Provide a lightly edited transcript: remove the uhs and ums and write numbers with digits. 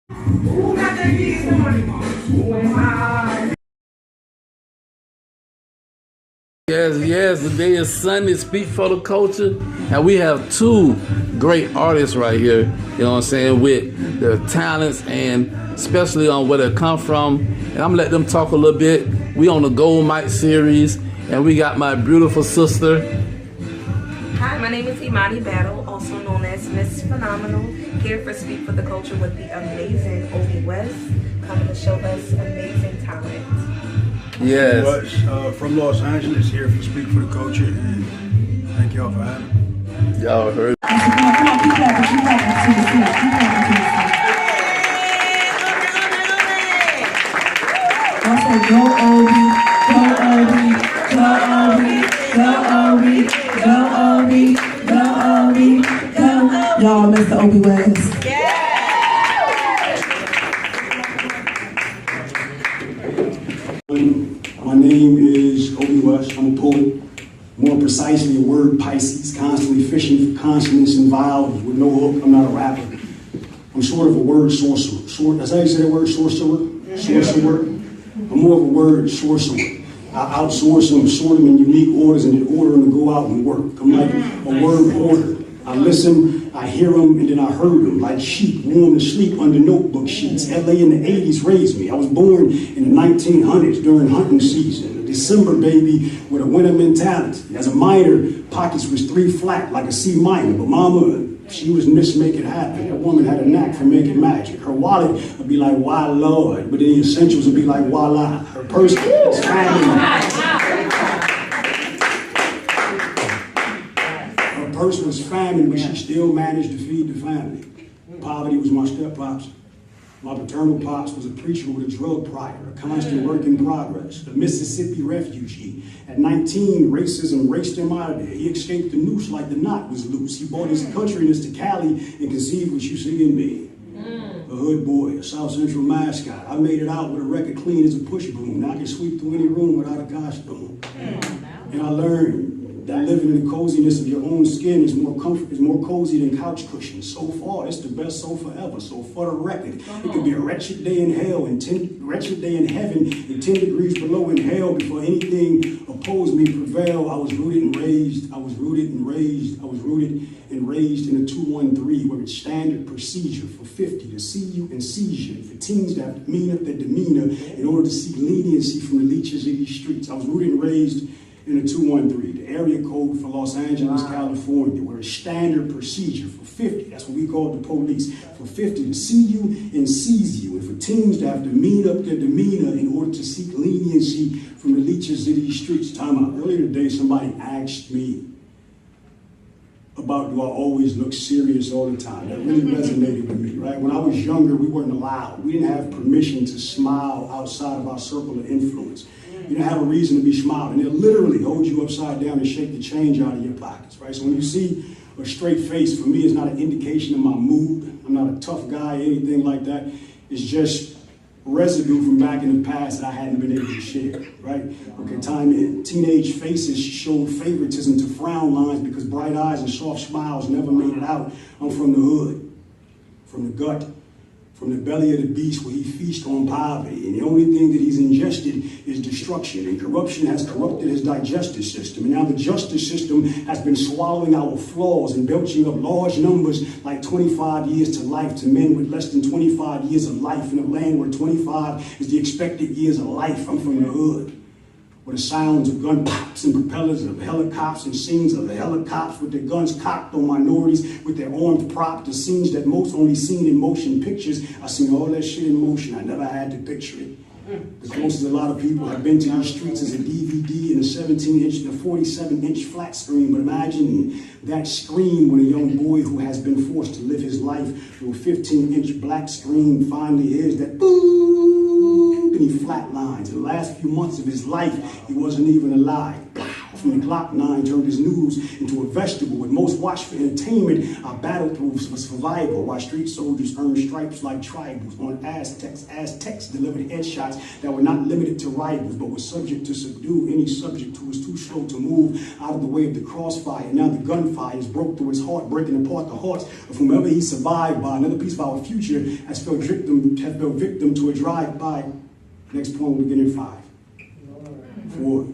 Who got that kid? Who am I? Yes, today is Sunday, Speak for the Culture, and we have two great artists right here, you know what I'm saying, with their talents and especially on where they come from, and I'm gonna let them talk a little bit. We on the Gold Mike series, and we got my beautiful sister. Hi, my name is Imani Battle, also known as Miss Phenomenal, here for Speak for the Culture with the amazing Obie West, coming to show us amazing talent. Yes. From Los Angeles, here for Speak for the Culture, and thank y'all for having me. Y'all heard. Come on, keep clapping, keep clapping to the seat, keep clapping to the seat. I say, go Obie, go Obie, go Obie, go Obie, go Obie, go Obie, go. Y'all, Mr. Obie West. My name is Obie West. I'm a poet. More precisely, a word Pisces, constantly fishing for consonants and vowels with no hook. I'm not a rapper. I'm sort of a word sorcerer. That's how you say that word, sorcerer? Sorcerer. I'm more of a word sorcerer. I outsource them, sort them in unique orders, and then order them to go out and work. I'm like a word hoarder. I listen, I hear them, and then I heard them, like sheep, warm to sleep under notebook sheets. LA in the 80s raised me. I was born in the 1900s during hunting season. A December baby with a winter mentality. As a minor, pockets was 3 flat, like a C minor. But mama, she was Miss Make It Happen. That woman had a knack for making magic. Her wallet would be like, why Lord? But then the essentials would be like, voila. Her purse was family. Person was famine, but she still managed to feed the family. Poverty was my step-pops. My paternal pops was a preacher with a drug prior, a constant work in progress, a Mississippi refugee. At 19, racism raced him out of there. He escaped the noose like the knot was loose. He brought his countriness to Cali and conceived what you see in me. A hood boy, a South Central mascot. I made it out with a record clean as a push broom. Now I can sweep through any room without a costume. And I learned that living in the coziness of your own skin is more cozy than couch cushions. So far, it's the best so forever. So for the record, it could be a wretched day in hell and wretched day in heaven and 10 degrees below in hell before anything opposed me prevail. I was rooted and raised. I was rooted and raised. I was rooted and raised in a 213 where it's standard procedure for 50 to see you and seize you, for teens to have mean up their demeanor in order to seek leniency from the leeches of these streets. I was rooted and raised in a 213, the area code for Los Angeles, California, where it's standard procedure for 50, that's what we call the police, for 50 to see you and seize you, and for teens to have to mean up their demeanor in order to seek leniency from the leeches of these streets. Time out. Earlier today, somebody asked me about do I always look serious all the time. That really resonated with me, right? When I was younger, we weren't allowed. We didn't have permission to smile outside of our circle of influence. You don't have a reason to be smiling. They'll literally hold you upside down and shake the change out of your pockets, right? So when you see a straight face, for me, it's not an indication of my mood. I'm not a tough guy, anything like that. It's just residue from back in the past that I hadn't been able to share, right? Okay, time in. Teenage faces showed favoritism to frown lines because bright eyes and soft smiles never made it out. I'm from the hood, from the gut, from the belly of the beast where he feasts on poverty. And the only thing that he's ingested is destruction. And corruption has corrupted his digestive system. And now the justice system has been swallowing our flaws and belching up large numbers like 25 years to life to men with less than 25 years of life in a land where 25 is the expected years of life. I'm from the hood, where the sounds of gun pops and propellers of helicopters and scenes of the helicopters with their guns cocked on minorities with their arms propped, the scenes that most only seen in motion pictures. I seen all that shit in motion. I never had to picture it. The closest a lot of people have been to these streets is a DVD and a 17-inch and a 47-inch flat screen. But imagine that screen when a young boy who has been forced to live his life through a 15-inch black screen finally hears that boom, and he flatlines. In the last few months of his life, he wasn't even alive. From the Glock 9 turned his noodles into a vegetable. What most watch for entertainment, I battled through for survival, while street soldiers earned stripes like tribals. On Aztecs delivered headshots that were not limited to rivals, but were subject to subdue any subject who was too slow to move out of the way of the crossfire. Now the gunfires broke through his heart, breaking apart the hearts of whomever he survived by. Another piece of our future has fell victim to a drive-by. Next point will begin in 5, 4,